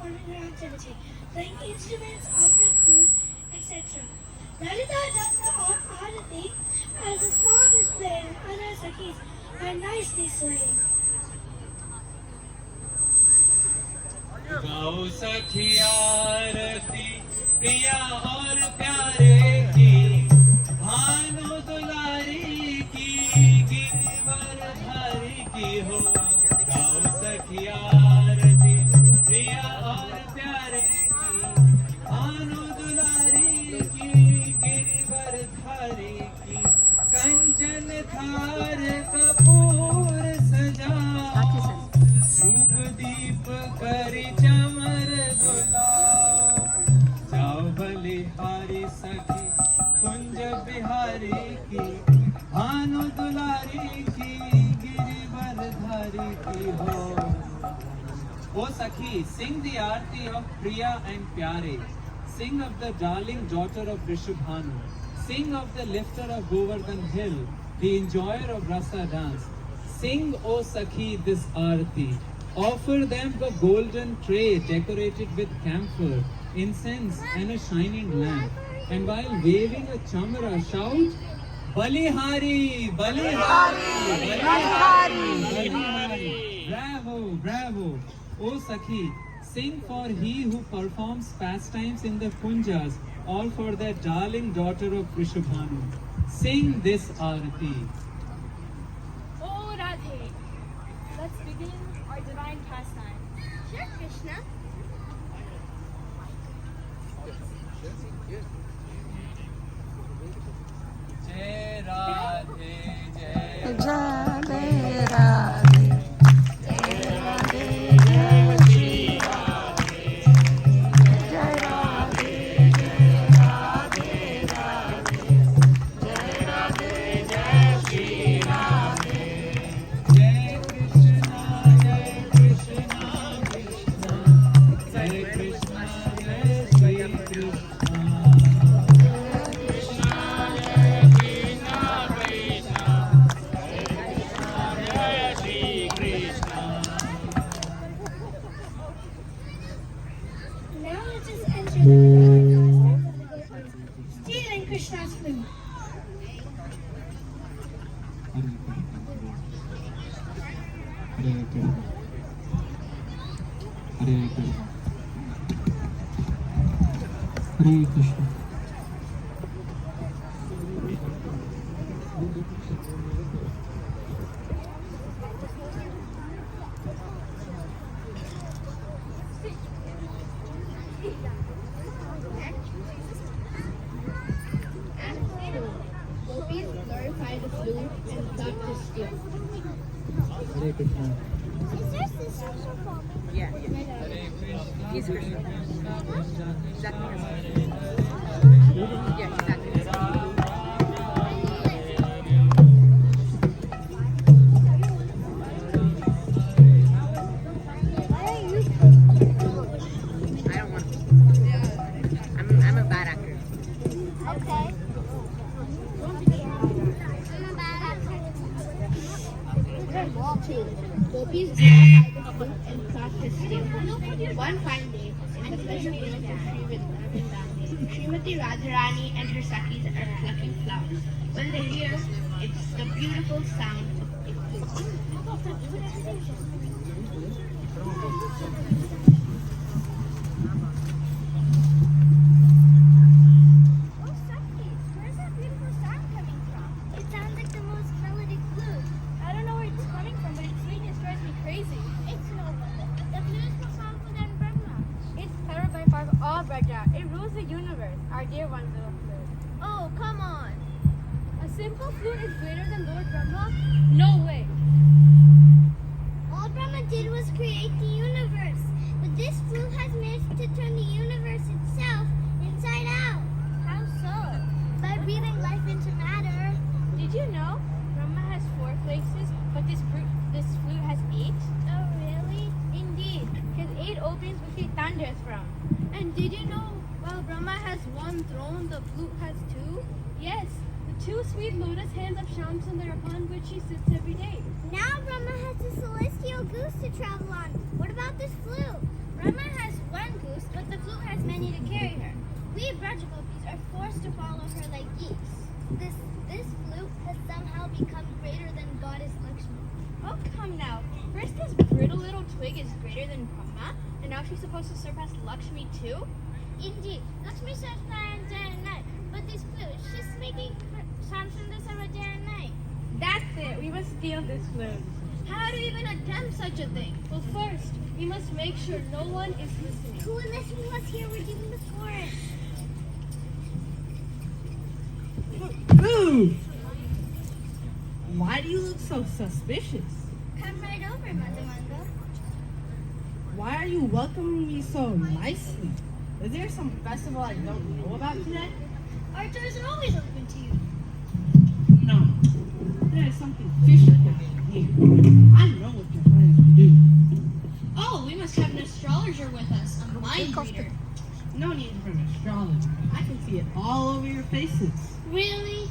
performing their activity, playing instruments, offering food, etc. Lalita does the arati as a song is played and other sakhis are nicely swaying. गाओ सखी आरती प्रिया और प्यारे की, भानु दुलारी की, गिरिवर धारी की हो। गाओ सखी आरती प्रिया और प्यारे की, भानु दुलारी की, गिरिवर धारी की। कंचन थार कपूर सजा, धूप दीप करी चमर गुलाओ। जाओ बलिहारी सखी कुंज बिहारी की, भानु दुलारी की, गिरिवर धारी की हो। O Sakhi, sing the aarti of Priya and Pyare. Sing of the darling daughter of Rishabhanu. Sing of the lifter of Govardhan hill, the enjoyer of rasa dance. Sing, O Sakhi, this aarti. Offer them a golden tray decorated with camphor, incense and a shining lamp. And while waving a chamara, shout, Balihari, Balihari, Balihari, Balihari. Bravo, bravo. O Sakhi, sing for he who performs pastimes in the kunjas, all for their darling daughter of Rishabhanu. Sing this aarti. Oh Radhe, let's begin our divine pastime. Sure, Krishna. Jai Radhe, Jai Radhe Radhe, Jai Radhe, Jai Shri Radhe, Jai Radhe, Jai Radhe Radhe, Jai Radhe, Jai Shri Radhe. Jai Krishna, Krishna, Jai Krishna, Jai Shri Krishna. Now let us enter the stealing Krishna's flute. Hare Krishna, Hare Krishna, Hare Krishna. Gopis glorify the flute and got to steal. Hare Krishna. Is your sister so common? Yeah, Hare Krishna. He's Krishna. Krishna, Exactly. Hare Yeah, exactly. I don't want to. I'm a bad actor. Okay. Gopis glorify the flute and got to steal. One fine day, in the pleasure field of Srimati Radha Rani and her Sakhis are plucking flowers. When they hear, it's the beautiful sound of a flute. Oh, Sakhi, where's that beautiful sound coming from? It sounds like the most melodic flute. I don't know where it's coming from, but its sweetness drives me crazy. It's no wonder. The flute is more powerful than Brahma. It's powered by far all Vraja. It rules the universe. Our dear one little flute. Oh, come on. A simple flute is greater than Lord Brahma? No way. All Brahma did was create the universe. But this flute has managed to turn the universe itself inside out. How so? By breathing life into matter. Did you know Brahma has 4 places, but this flute has 8? Oh, really? Indeed, his 8 openings which he thunders from. And did you know while Brahma has 1 throne, the flute has 2? Yes, the 2 sweet lotus hands of Shamsundar upon which he sits every day. Now Brahma has a celestial goose to travel on. What about this flute? Brahma has supposed to follow her like geese. This flute has somehow become greater than Goddess Lakshmi. Oh, come now. First this brittle little twig is greater than Brahma, and now she's supposed to surpass Lakshmi too? Indeed, Lakshmi serves Narayan day and night, but this flute, she's making Shamsundar serve day and night. That's it. We must steal this flute. How do you even attempt such a thing? Well, first, we must make sure no one is listening. Who is listening to us here? We're leaving the forest. Boo! Why do you look so suspicious? Come right over, Madhavanga. Why are you welcoming me so nicely? Is there some festival I don't know about today? Our doors are always open to you. No. There's something fishy happening here. I know what you're trying to do. Oh, we must have an astrologer with us, a mind reader. No need for an astrologer. I can see it all over your faces. Really?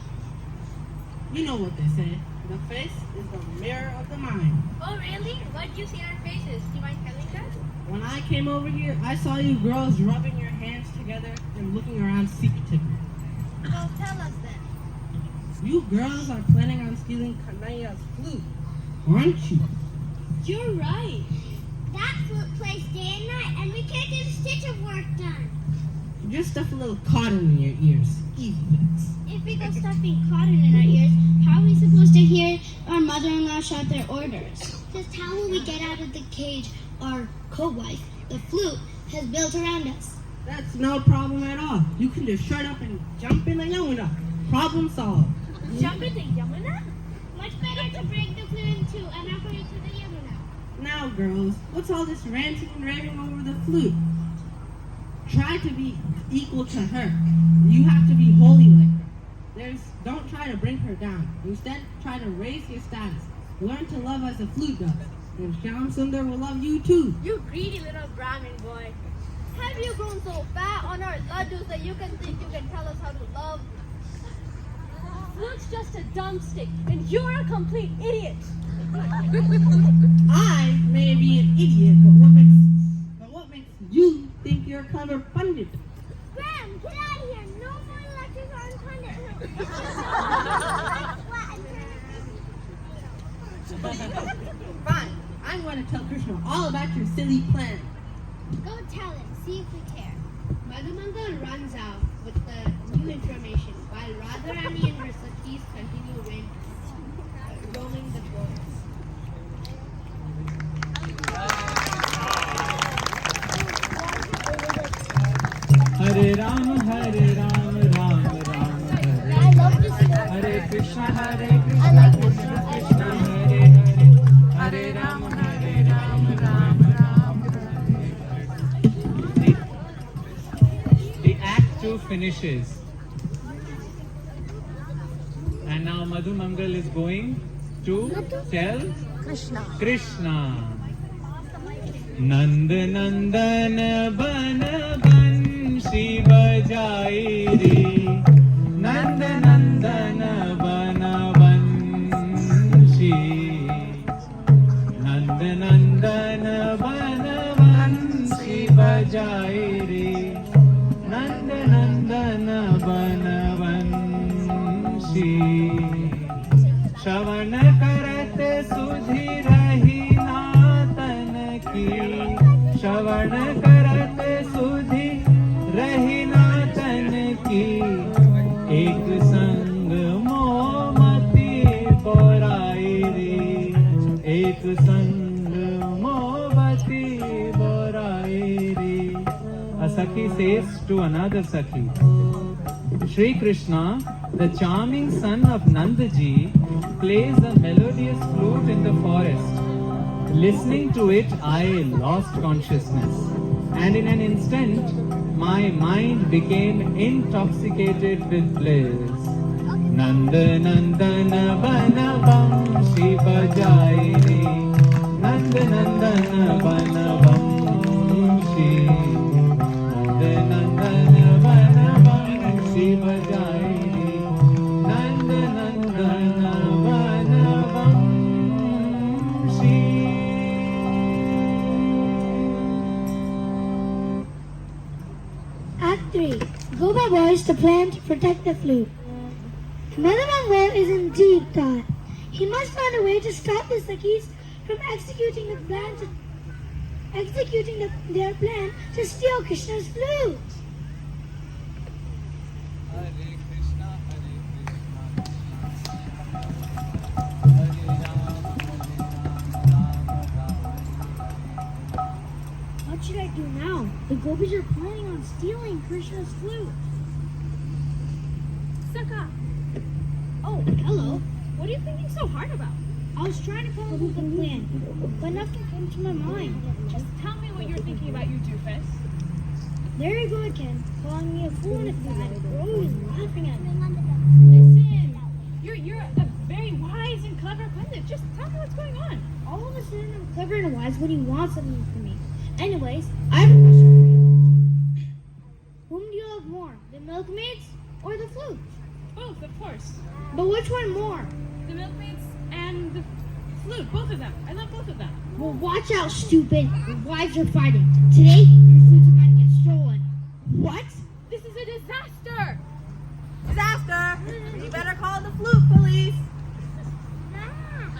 You know what they say. The face is the mirror of the mind. Oh, really? What do you see in our faces? Do you mind telling us? When I came over here, I saw you girls rubbing your hands together and looking around secretively. Well, tell us then. You girls are planning on stealing Kanaya's flute, aren't you? You're right. That flute plays day and night, and we can't get a stitch of work done. Just stuff a little cotton in your ears. Easy fix. If we go stuffing cotton in our ears, how are we supposed to hear our mother-in-law shout their orders? Just how will we get out of the cage our co-wife, the flute, has built around us? That's no problem at all. You can just shut up and jump in the Yamuna. Problem solved. Jump into Yamuna? Much better to break the flute in two and offer it to the Yamuna. Now, girls, what's all this ranting and raving over the flute? Try to be equal to her. You have to be holy like her. Don't try to bring her down. Instead, try to raise your status. Learn to love as the flute does. And Shyam Sundar will love you too. You greedy little Brahmin boy. Have you grown so fat on our laddus that you can think you can tell us how to love? Flute's just a dumb stick, and you're a complete idiot. I may be an idiot, but what makes you think you're a clever pundit? Graham, get out of here! No more lectures on pundithood. It's just Fine, I'm going to tell Krishna all about your silly plan. Go tell him. See if we care. Madhavanga runs out with the new information while Radha Rani and her Sakhis continue roaming the forest. Hare Ram, Ram Ram, Hare I love this song. Hare Krishna, I like this Krishna song. Krishna, Hare Hare, Hare Ram, Ram Ram. The act 2 finishes. And now Madhu Mangal is going to tell Krishna. Nand Nandan Ban Banshi Bajai Re, Nand Nandan Ban Banshi, Nand Nandan Ban Banshi Bajai Re, Nand Nandan Ban Banshi. श्रवण करत सुधि रही नातन की, श्रवण करत सुधि रही नातन की, एक संग मोमती बोराई रे, एक संग मोमती बोराई रे. A Sakhi says to another Sakhi, Shri Krishna, the charming son of Nandaji, plays a melodious flute in the forest. Listening to it, I lost consciousness, and in an instant, my mind became intoxicated with bliss. Nanda Nandana Bana Bamshi Bajai Re, Nanda Nandana Bana Bamshi, Nanda Nandana Bana Bamshi Bajai Re, Nanda Nandana Bana Bamshi. Act 3. Gopa boys to plan to protect the flute. Madhavango is in deep thought. He must find a way to stop the Sakhis from executing their plan to steal Krishna's flute. Hare Krishna, Hare Krishna, Hare Rama, What should I do now? The Gopis are planning on stealing Krishna's flute. Saka, Oh, hello. what are you thinking so hard about? I was trying to come up with a plan, but nothing came to my mind. Just tell me what you're thinking about, you doofus. There you go again, calling me a fool and a fad. You're always laughing at me. Listen, you're a very wise and clever pundit. Just tell me what's going on. All of a sudden, I'm clever and wise when you want something from me. Anyways, I have a question for you. Whom do you love more, the milkmaids or the flute? Both, of course. But which one more? The milkmaids and the flute, both of them. I love both of them. Well, watch out, stupid. Your wives are fighting. Today, your flute's about to get stolen. What? This is a disaster! Disaster! You better call the flute police.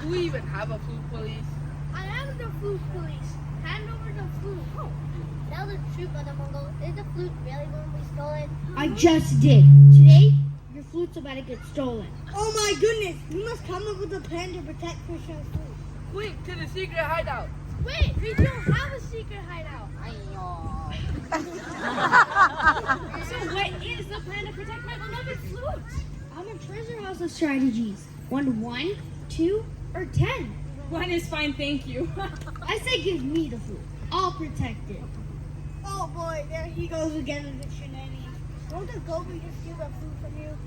Do we even have a flute police? I am the flute police. Hand over the flute. Oh. Tell the truth, Mother Mongol. Is the flute really going to be stolen? I just did. Today, your flute's about to get stolen. Oh my goodness! We must come up with a plan to protect Krishna's flute. Quick, to the secret hideout. Wait, we don't have a secret hideout. So what is the plan to protect my beloved flute? I'm a treasure house of strategies. Want 1, 2, or 10? One is fine, thank you. I say give me the flute. I'll protect it. Oh boy, there he goes again with the shenanigans. Won't the Gopi just steal the flute from you?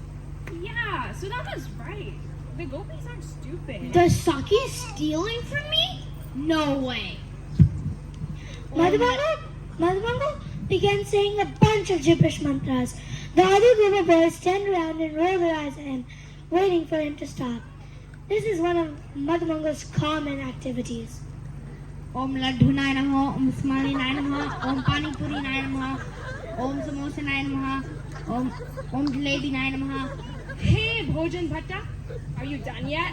Yeah, Sudama's right. The Gopis aren't stupid. The Saki stealing from me? No way. Madhavango began saying a bunch of gibberish mantras. The other group of boys stand around and roll their eyes at him, waiting for him to stop. This is one of Madhavango's common activities. Om Ladhunaya Namaha, Om Smalinaya Namaha, Om Panipurinaya Namaha, Om Samosanaya Namaha, Om Jalebinaya Namaha. Hey, Bhojan Bhatta, are you done yet?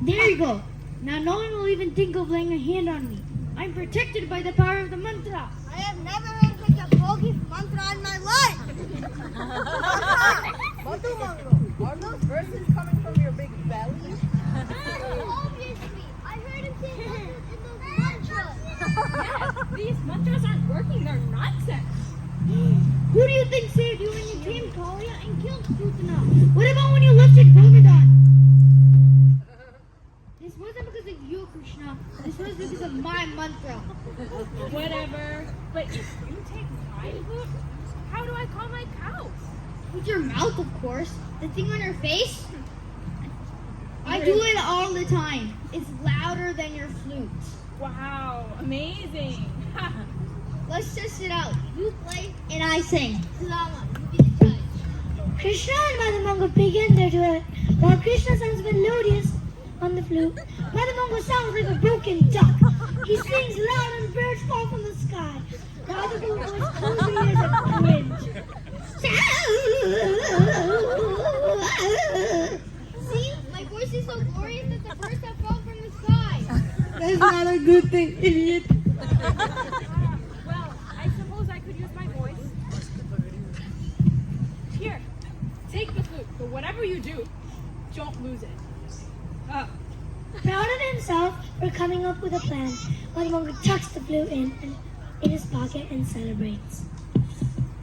There you go. Now no one will even think of laying a hand on me. I'm protected by the power of the mantra. I have never heard such a bogus mantra in my life! Mother Mongol, are those verses coming from your big belly? Obviously! I heard him say mantras in those mantras! Yes, these mantras aren't working, they're nonsense. Who do you think saved you when you came Kalia and killed Putana? What about when you lifted Govardhan? This wasn't because of you, Krishna. This was because of my mantra. Whatever. But if you take my flute, how do I call my cows? With your mouth, of course. The thing on your face? I do it all the time. It's louder than your flute. Wow, amazing. Let's test it out. You play and I sing. Salama, you be the judge. Krishna and Madhavango begin their duet, while Krishna sounds melodious on the flute. Madhavango sounds like a broken duck. He sings loud and birds fall from the sky. The other two boys close their ears and cringe. See, my voice is so glorious that the birds have fallen from the sky. That's not a good thing, idiot. Well, I suppose I could use my voice. Here, take the flute, but whatever you do, don't lose it. Proud of himself for coming up with a plan, Madhavango tucks the flute in his pocket and celebrates.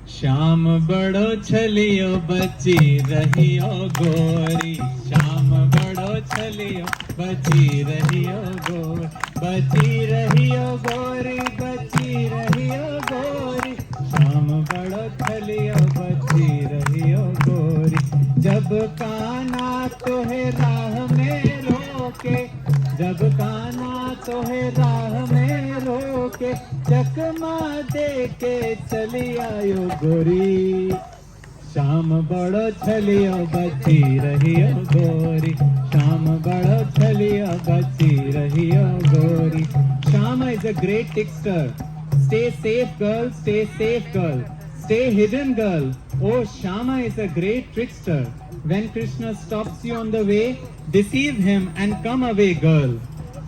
Shyam बड़ो छलियो बची रहियो गोरी श्याम बड़ो छलियो बची रहियो गोरी बची रहियो गोरी बची रहियो गोरी श्याम बड़ो छलियो बची रहियो गोरी जब काना तोहे राह में रोके जब काना तोहे राह में रोके चकमा दे के चली आयो गोरी श्याम बड़ो छलियो बची रहियो गोरी श्याम बड़ो छलियो बची रहियो गोरी Shama is a great trickster. Stay safe girl, Stay hidden, girl. Oh, Shama is a great trickster. When Krishna stops you on the way, deceive him and come away, girl.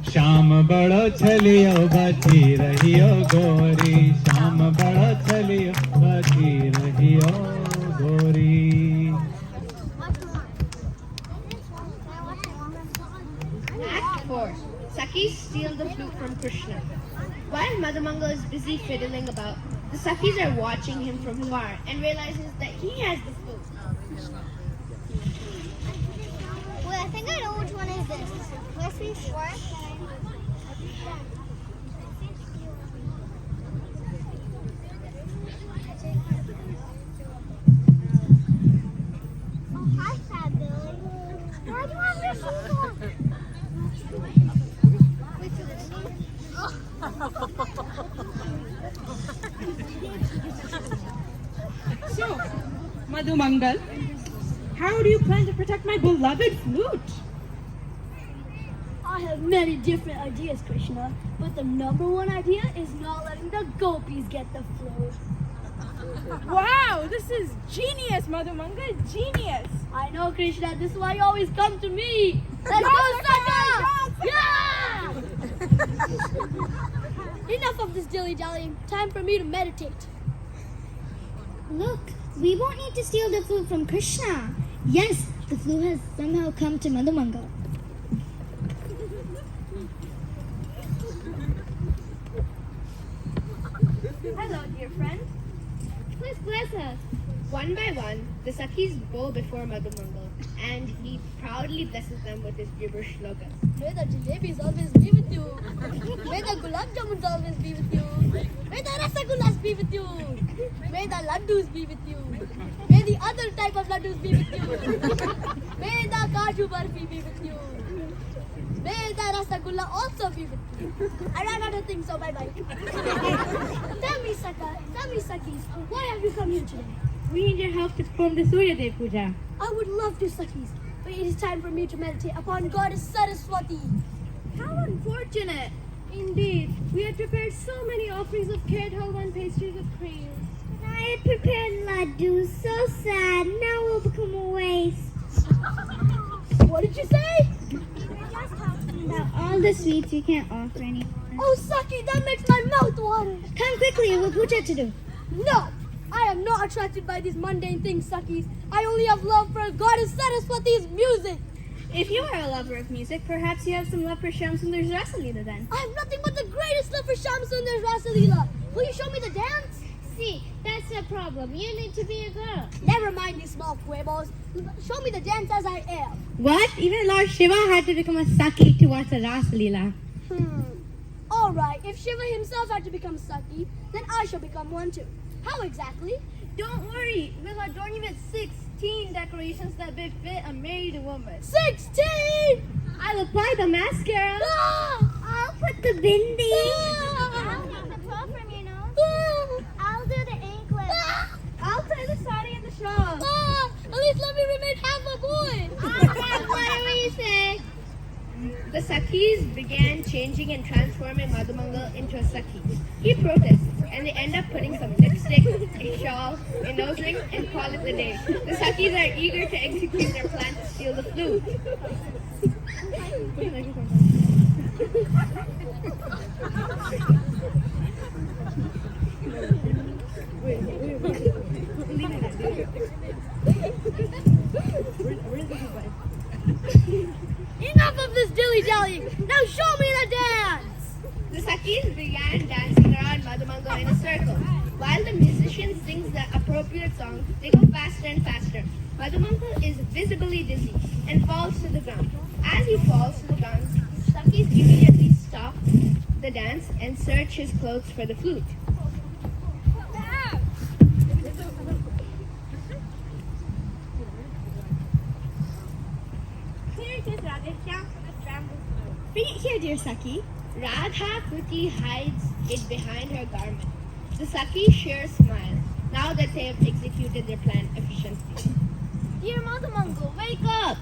Sham bada chaliyo bati rahiyo gori. Sham bada chaliyo bati rahiyo gori. Act 4. Sakis steal the flute from Krishna. While Madhamangal is busy fiddling about, the Sakis are watching him from far and realizes that he has the flute. Wait, I think I know which one is this. Let's be sure. Oh, hi, Fat Billy. Why do you have your shoes on? Wait for this. So, Madhumangal, how do you plan to protect my beloved flute? I have many different ideas, Krishna, but the number one idea is not letting the gopis get the flute. Wow, this is genius, Madhumangal, genius. I know, Krishna, this is why you always come to me. Let's go, Saka! Yeah! Enough of this dilly-dallying. Time for me to meditate. Look, we won't need to steal the flute from Krishna. Yes, the flute has somehow come to Madhumangal. Hello, dear friend. Please bless us. One by one, the Sakis bow before Madhumangal, and he proudly blesses them with his gibberish shlokas. May the jalebis always be with you. May the gulab jamuns always be with you. May the rasagullas be with you. May the laddus be with you. May the other type of laddus be with you. May the kaju barfi be with you. May the rasagulla also be with you. I ran out of things, so bye-bye. Tell me, Sakis, why have you come here today? We need your help to perform the Surya Dev Puja. I would love to, Sakis, but it is time for me to meditate upon Goddess Saraswati. How unfortunate. Indeed, we had prepared so many offerings of carrot halwa and pastries of cream. I had prepared laddus. So sad. Now we'll become a waste. What did you say? About all the sweets we can't offer anymore. Oh, Saki, that makes my mouth water. Come quickly, we've puja to do. No, I am not attracted by these mundane things, Sakis. I only have love for Goddess Saraswati's music. If you are a lover of music, perhaps you have some love for Shyam Sundar's Rasa Leela then. I have nothing but the greatest love for Shyam Sundar's Rasa Leela. Will you show me the dance? See, that's the problem. You need to be a girl. Never mind these small quibbles. Show me the dance as I am. What? Even Lord Shiva had to become a Saki to watch the Ras Leela. All right, if Shiva himself had to become Saki, then I shall become one too. How exactly? Don't worry, we'll adorn you with 16 decorations that befit a married woman. 16! I'll apply the mascara. I'll put the bindi. I'll make the pearl from your nose. I'll do the anklet. I'll tie the sari and the shawl. At least let me remain half a boy. Whatever you say. The Sakis began changing and transforming Madhumangal into a Saki. He protests, and they end up putting some lipstick, a shawl, a nose ring, and call it the day. The Sakis are eager to execute their plan to steal the flute. Enough of this dilly-dallying. Now show me the dance. The Sakis began dancing around Madhumangal in a circle. While the musician sings the appropriate song, they go faster and faster. Madhumangal is visibly dizzy and falls to the ground. As he falls to the ground, Sakis immediately stop the dance and search his clothes for the flute. Here it is, Radha. Bring it here, dear Saki. Radha quickly hides it behind her garment. The Sakis share smile now that they have executed their plan efficiently. Dear Madhumangal, wake up!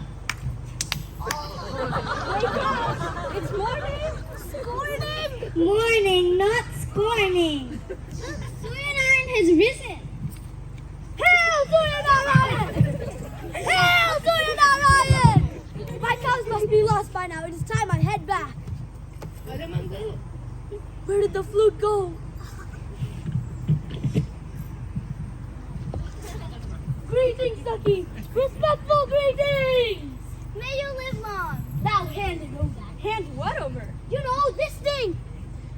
Wake up! It's morning! Scorning! Morning, not scorning. Look, Suryanarayan has risen. it is time I head back. Madamangal, Where did the flute go? Greetings, Saki. Respectful greetings. May you live long. Now hand it over. Hand what over? You know, this thing.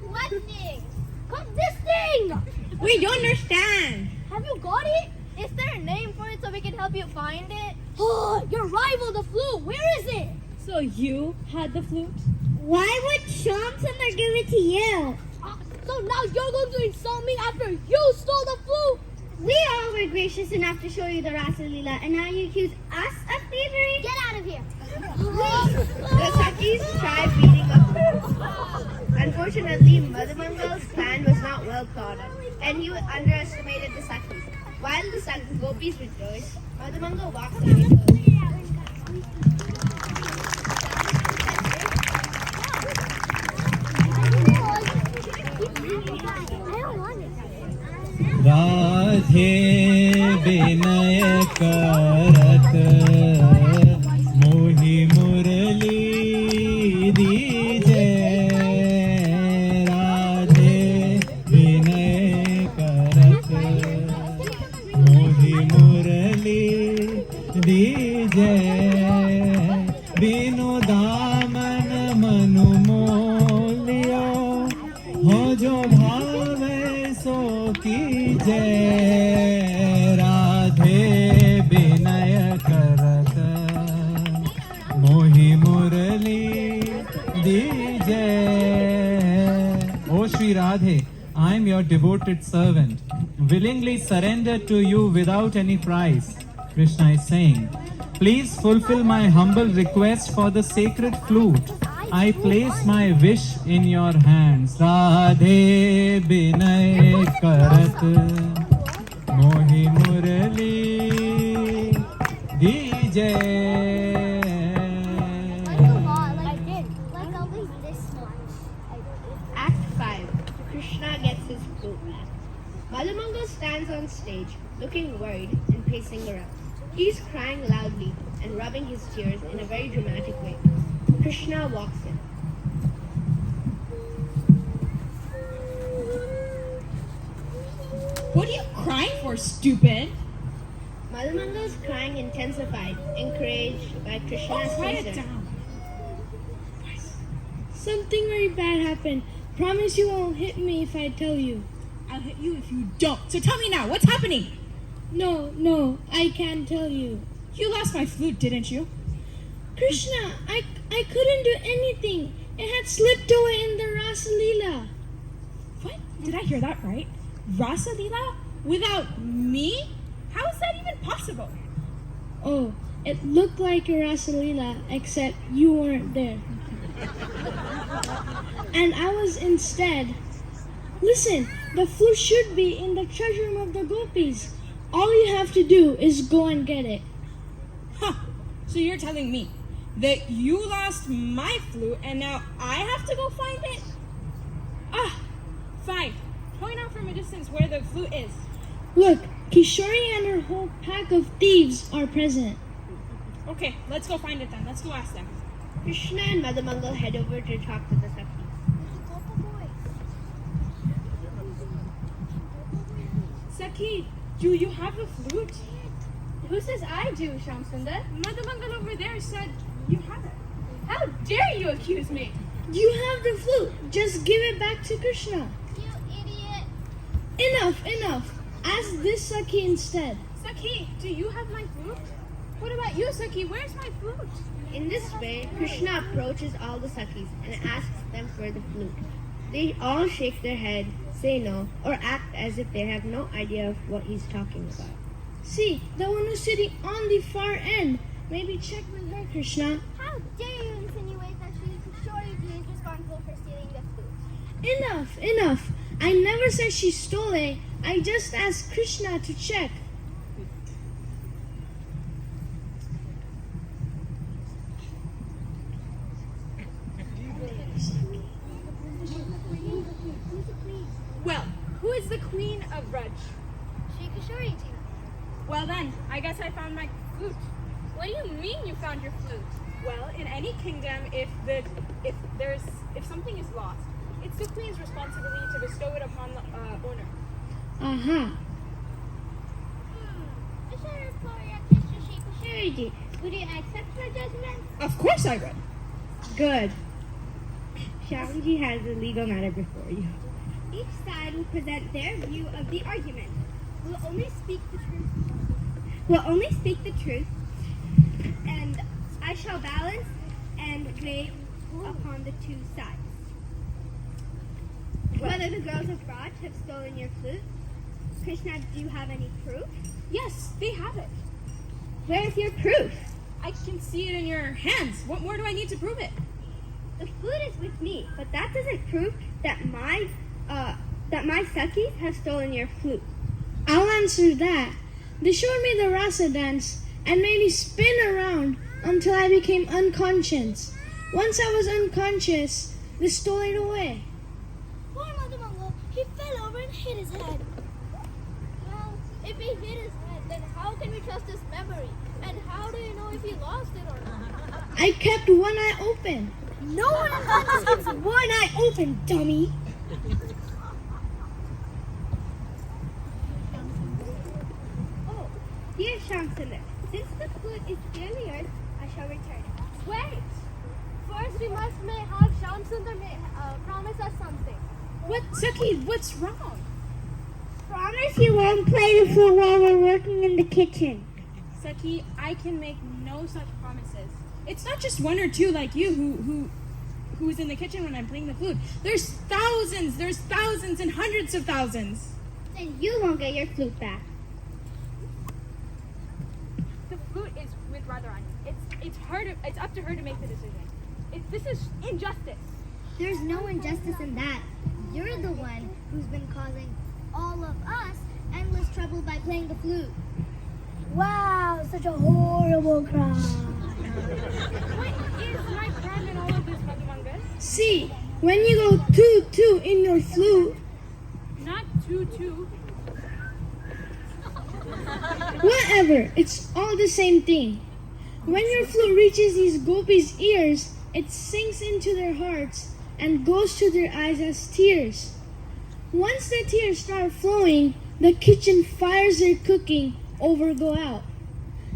What thing? Come, this thing. We don't understand. Have you got it? Is there a name for it so we can help you find it? Oh, your rival, the flute. Where is it? So you had the flute? Why would Shamsundar give it to you? So now you're going to insult me after you stole the flute? We all were gracious enough to show you the Rasa Leela, and now you accuse us of thievery? Get out of here. the Sakis tried beating up. Unfortunately, Madamangal's plan was not well thought of, and he underestimated the Sakis. While the Gopis rejoiced, Madamangal walked away. Radhe विनय करत मोहि मुरली दीजे राधे विनय करत मोहि मुरली दीजे बिनु दामन मनु मोलियो हो जो भावे सो कीजे राधे विनय करत मोहि मुरली दीजे. O Shri Radhe, I am your devoted servant, willingly surrendered to you without any price. Krishna is saying, please fulfill my humble request for the sacred flute. I place my wish in your hands. Radhe binay karat mohi murali dije. I did. Like at least this much. Act 5. Krishna gets his flute back. Madamangal stands on stage, looking worried and pacing around. He's crying loudly and rubbing his tears in a very dramatic way. Krishna walks in. What are you crying for, stupid? Madamangal's crying intensified, encouraged by Krishna's Write it reason. down. Something very bad happened. Promise you won't hit me if I tell you. I'll hit you if you don't. So tell me now, what's happening? No, I can't tell you. You lost my flute, didn't you? Krishna, I couldn't do anything. It had slipped away in the Rasa Leela. What? Did I hear that right? Rasa Leela? Without me? How is that even possible? Oh, it looked like a Rasa Leela, except you weren't there. And I was instead. Listen, the flute should be in the treasure room of the Gopis. All you have to do is go and get it. Huh. So you're telling me that you lost my flute and now I have to go find it? Ah, fine. Point out from a distance where the flute is. Look, Kishori and her whole pack of thieves are present. Okay, let's go find it then. Let's go ask them. Krishna and Madamangal head over to talk to the Sakis. Saki, do you have the flute? Who says I do, Shamsundar? Madamangal over there said you have it. How dare you accuse me? You have the flute. Just give it back to Krishna. You idiot. Enough. Ask this Saki instead. Saki, do you have my flute? What about you, Saki? Where's my flute? In this way, Krishna approaches all the Sakis and asks them for the flute. They all shake their head, say no, or act as if they have no idea of what he's talking about. See, the one who's sitting on the far end. Maybe check with her, Krishna. How dare you insinuate that Kishori is responsible for stealing the flute? Enough. I never said she stole it. I just asked Krishna to check. Well, who is the queen of Vraj? Shri Kishori ji. Well then, I guess I found my flute. What do you mean you found your flute? Well, in any kingdom, if something is lost, it's the queen's responsibility to bestow it upon the owner. Would you accept my judgment? Of course I would. Good. Shyamji has a legal matter before you. Each side will present their view of the argument. We'll only speak the truth. And I shall balance and weigh upon the two sides. Whether the girls of Vraj have stolen your flute. Krishna, do you have any proof? Yes, they have it. Where's your proof? I can see it in your hands. What more do I need to prove it? The flute is with me, but that doesn't prove that my Sakis have stolen your flute. I'll answer that. They showed me the rasa dance and made me spin around until I became unconscious. Once I was unconscious, they stole it away. Poor Madhumangal, he fell over and hit his head. Well, if he hit his head, then how can we trust his memory? And how do you know if he lost it or not? I kept one eye open. No one in Ganges keeps one eye open, dummy. Oh, dear Shamsundar, since the flute is clearly yours, I shall return it. Wait! First we must have Shamsundar promise us something. What, Saki, what's wrong? Promise you won't play the flute while we're working in the kitchen. Saki, I can make no such promises. It's not just one or two like you who's in the kitchen when I'm playing the flute. There's thousands and hundreds of thousands. Then you won't get your flute back. The flute is with Radha Rani. It's up to her to make the decision. This is injustice. There's no injustice in that. You're the one who's been causing all of us endless trouble by playing the flute. Wow, such a horrible crime. What is my crime in all of this, Madhumangal? See, when you go toot-toot in your flute, Not two. whatever, it's all the same thing. When your flute reaches these gopis' ears, it sinks into their hearts and goes to their eyes as tears. Once the tears start flowing, the kitchen fires they're cooking go out.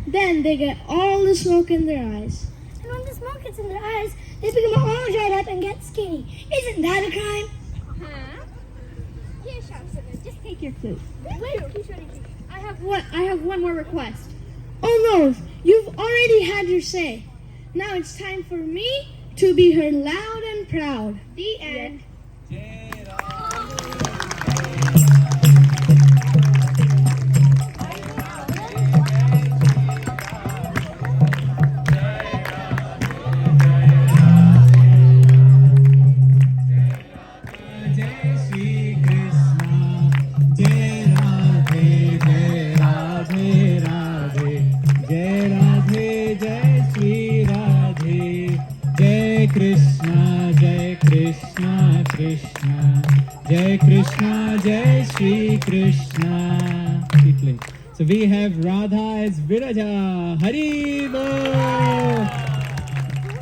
Then they get all the smoke in their eyes. And when the smoke gets in their eyes, they become all dried up and get skinny. Isn't that a crime? Here, Shamsundar, just take your flute. Wait, Kishori. I have one more request. Oh no, you've already had your say. Now it's time for me to be heard loud and proud. The end. Jai Shri Krishna. So we have Radha as Vraja. Haribo.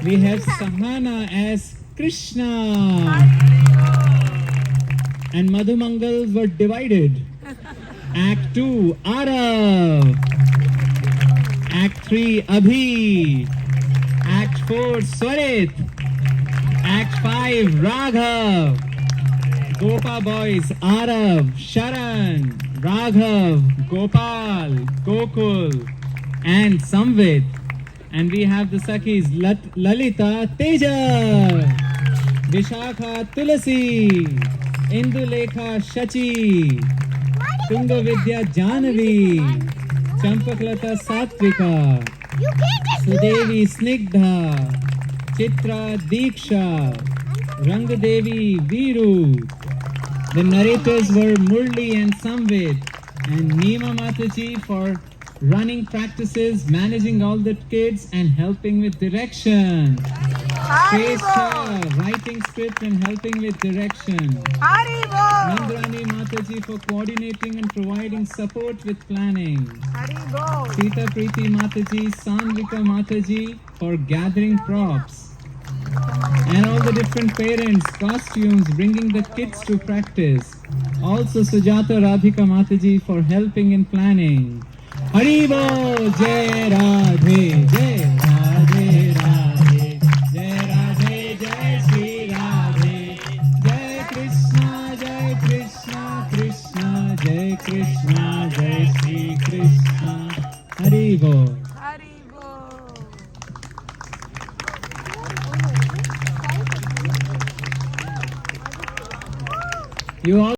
We have Sahana as Krishna. And Madhumangals were divided. Act 2, Arav. Act 3, Abhi. Act 4, Swarit. Act 5, Raghav. Gopa boys, Arav, Sharan, Raghav, Gopal, Gokul, and Samvit. And we have the Sakis Lalita, Teja, Vishakha, Tulasi, Indulekha, Shachi, Tungavidya, Janavi, Champaklata, Satvika, Sudevi, Snigdha, Chitra, Diksha, Rangadevi, Viru. The narrators were Murli and Samved, and Neema Mataji for running practices, managing all the kids, and helping with direction. Shresha, writing script and helping with direction. Nandrani Mataji for coordinating and providing support with planning. Sita Preeti Mataji, Sandvika Mataji for gathering props. And all the different parents, costumes, bringing the kids to practice. Also Sujata Radhika Mataji for helping in planning. Haribo, Jai Radhe, Jai Radhe Radhe, Jai Radhe, Jai Shri Radhe, Jai Krishna, Krishna, Jai Krishna, Jai Shri Krishna. Haribo. You all